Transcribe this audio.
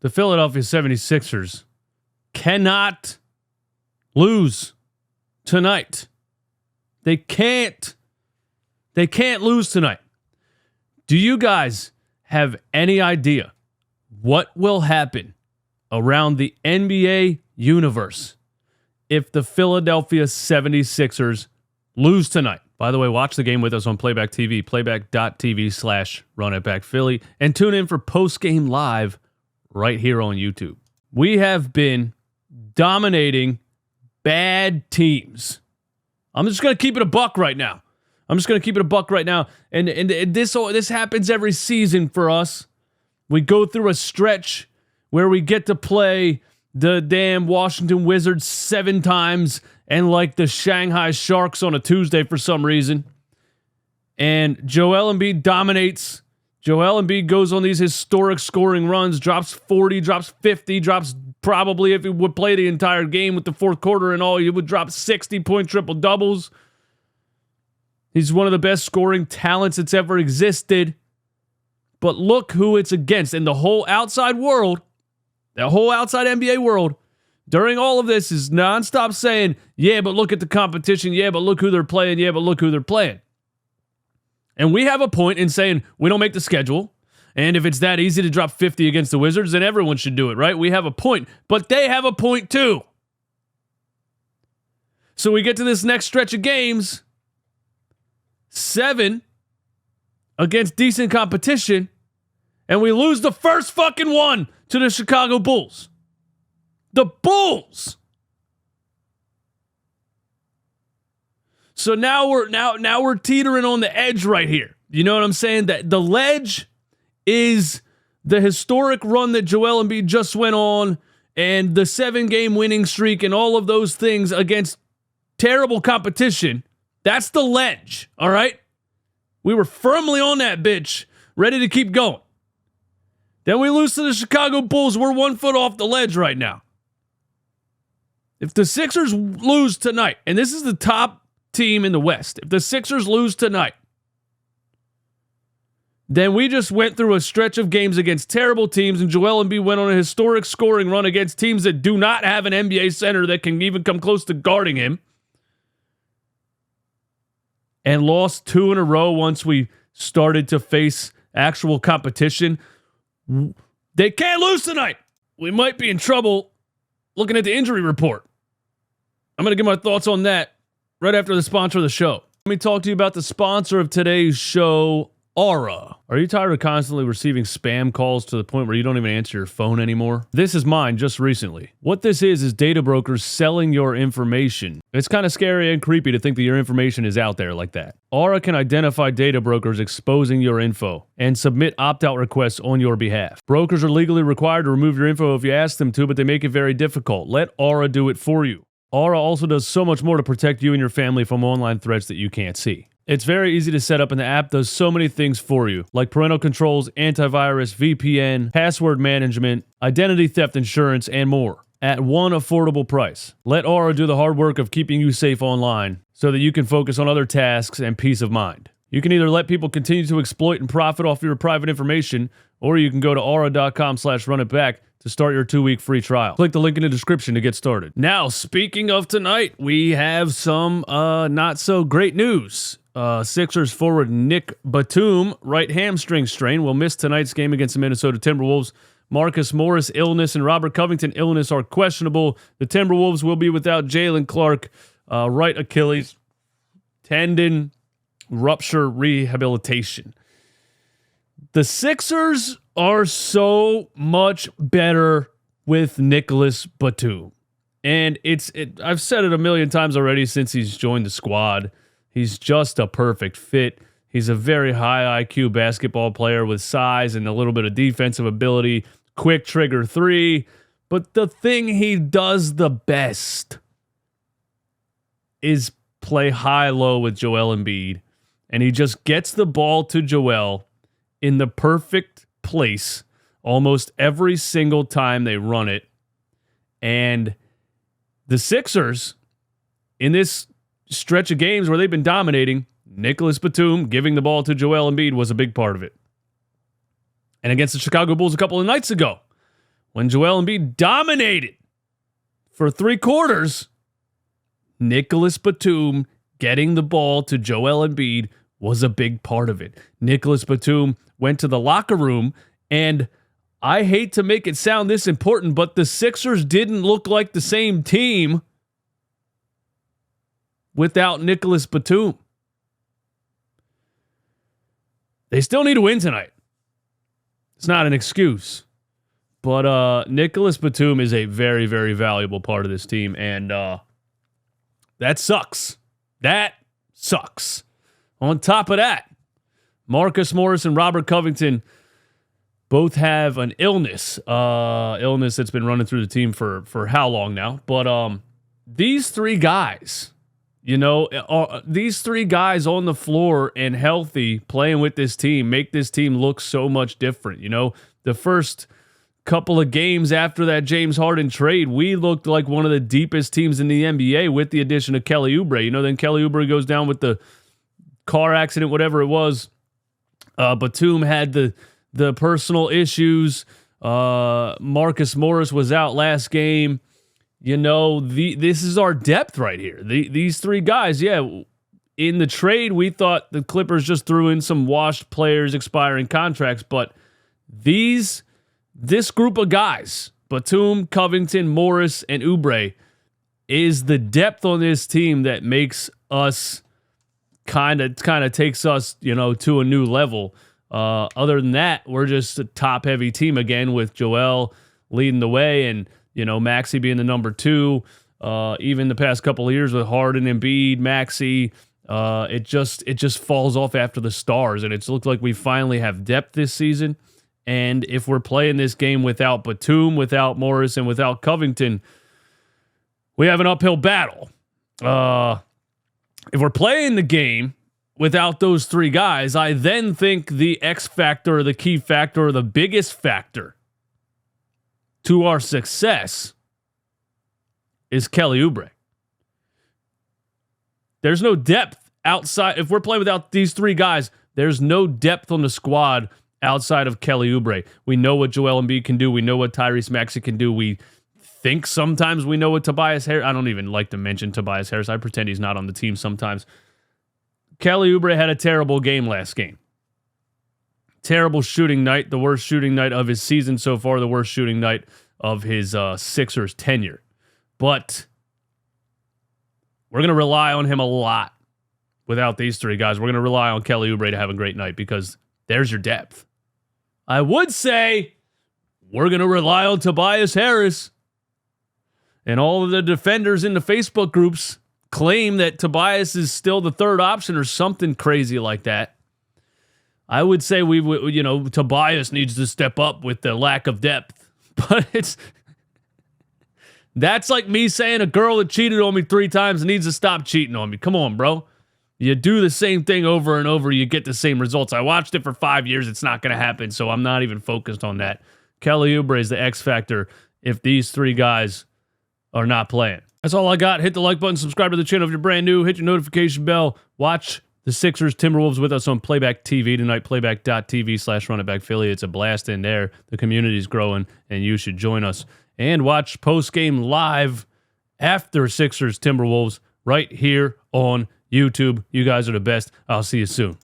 The Philadelphia 76ers cannot lose tonight. They can't lose tonight. Do you guys have any idea what will happen around the NBA universe if the Philadelphia 76ers lose tonight? By the way, watch the game with us on Playback TV, playback.tv/runitbackphilly, and tune in for post-game live right here on YouTube. We have been dominating bad teams. I'm just going to keep it a buck right now. And this happens every season for us. We go through a stretch where we get to play the damn Washington Wizards 7 times and like the Shanghai Sharks on a Tuesday for some reason. And Joel Embiid dominates. Joel Embiid goes on these historic scoring runs, drops 40, drops 50, drops probably, if he would play the entire game with the fourth quarter and all, he would drop 60-point triple-doubles. He's one of the best scoring talents that's ever existed. But look who it's against. And the whole outside world, the whole outside NBA world, during all of this is nonstop saying, yeah, but look at the competition. Yeah, but look who they're playing. Yeah, but look who they're playing. And we have a point in saying we don't make the schedule. And if it's that easy to drop 50 against the Wizards, then everyone should do it, right? We have a point. But they have a point too. So we get to this next stretch of games, 7 against decent competition, and we lose the first fucking one to the Chicago Bulls. The Bulls. So now we're teetering on the edge right here. You know what I'm saying? That the ledge is the historic run that Joel Embiid just went on and the 7-game winning streak and all of those things against terrible competition. That's the ledge, all right? We were firmly on that bitch, ready to keep going. Then we lose to the Chicago Bulls. We're 1 foot off the ledge right now. If the Sixers lose tonight, and this is the top team in the West, if the Sixers lose tonight, then we just went through a stretch of games against terrible teams, and Joel Embiid went on a historic scoring run against teams that do not have an NBA center that can even come close to guarding him, and lost 2 in a row once we started to face actual competition. They can't lose tonight. We might be in trouble looking at the injury report. I'm going to give my thoughts on that right after the sponsor of the show. Let me talk to you about the sponsor of today's show, Aura. Are you tired of constantly receiving spam calls to the point where you don't even answer your phone anymore? This is mine just recently. What this is data brokers selling your information. It's kind of scary and creepy to think that your information is out there like that. Aura can identify data brokers exposing your info and submit opt-out requests on your behalf. Brokers are legally required to remove your info if you ask them to, but they make it very difficult. Let Aura do it for you. Aura also does so much more to protect you and your family from online threats that you can't see. It's very easy to set up, and the app does so many things for you, like parental controls, antivirus, VPN, password management, identity theft insurance, and more, at one affordable price. Let Aura do the hard work of keeping you safe online so that you can focus on other tasks and peace of mind. You can either let people continue to exploit and profit off your private information, or you can go to aura.com/runitback to start your 2-week free trial. Click the link in the description to get started. Now, speaking of tonight, we have some not so great news. Sixers forward Nick Batum, right hamstring strain, will miss tonight's game against the Minnesota Timberwolves. Marcus Morris illness and Robert Covington illness are questionable. The Timberwolves will be without Jalen Clark, right Achilles tendon rupture rehabilitation. The Sixers are so much better with Nicholas Batum. And I've said it a million times already since he's joined the squad. He's just a perfect fit. He's a very high IQ basketball player with size and a little bit of defensive ability, quick trigger 3. But the thing he does the best is play high-low with Joel Embiid. And he just gets the ball to Joel in the perfect place almost every single time they run it. And the Sixers, in this stretch of games where they've been dominating, Nicholas Batum giving the ball to Joel Embiid was a big part of it. And against the Chicago Bulls a couple of nights ago, when Joel Embiid dominated for 3 quarters, Nicholas Batum getting the ball to Joel Embiid was a big part of it. Nicholas Batum went to the locker room, and I hate to make it sound this important, but the Sixers didn't look like the same team without Nicholas Batum. They still need to win tonight. It's not an excuse. But Nicholas Batum is a very, very valuable part of this team, and that sucks. That sucks. On top of that, Marcus Morris and Robert Covington both have an illness that's been running through the team for how long now. But these 3 guys, these 3 guys on the floor and healthy playing with this team make this team look so much different. The first couple of games after that James Harden trade, we looked like one of the deepest teams in the NBA with the addition of Kelly Oubre. Then Kelly Oubre goes down with the car accident, whatever it was. Batum had the personal issues. Marcus Morris was out last game. This is our depth right here. These 3 guys, in the trade, we thought the Clippers just threw in some washed players expiring contracts, but this group of guys, Batum, Covington, Morris, and Oubre, is the depth on this team that makes us kind of takes us, to a new level. Other than that, we're just a top-heavy team again with Joel leading the way and, Maxey being the number 2. Even the past couple of years with Harden, Embiid, Maxey, it just falls off after the stars, and it's looked like we finally have depth this season. And if we're playing this game without Batum, without Morris, and without Covington, we have an uphill battle. If we're playing the game without those 3 guys, I then think the X factor, the key factor, the biggest factor to our success is Kelly Oubre. There's no depth outside. If we're playing without these 3 guys, there's no depth on the squad outside of Kelly Oubre. We know what Joel Embiid can do. We know what Tyrese Maxey can do. We think sometimes we know what Tobias Harris. I don't even like to mention Tobias Harris. I pretend he's not on the team sometimes. Kelly Oubre had a terrible game last game. Terrible shooting night. The worst shooting night of his season so far. The worst shooting night of his Sixers tenure. But we're going to rely on him a lot without these 3 guys. We're going to rely on Kelly Oubre to have a great night because there's your depth. I would say we're going to rely on Tobias Harris. And all of the defenders in the Facebook groups claim that Tobias is still the 3rd option or something crazy like that. I would say Tobias needs to step up with the lack of depth. But that's like me saying a girl that cheated on me 3 times needs to stop cheating on me. Come on, bro. You do the same thing over and over, you get the same results. I watched it for 5 years. It's not going to happen, so I'm not even focused on that. Kelly Oubre is the X factor if these 3 guys are not playing. That's all I got. Hit the like button, subscribe to the channel if you're brand new, hit your notification bell, watch the Sixers Timberwolves with us on Playback TV tonight, playback.tv/runitbackphilly. It's a blast in there. The community's growing, and you should join us. And watch post-game live after Sixers Timberwolves right here on YouTube. You guys are the best. I'll see you soon.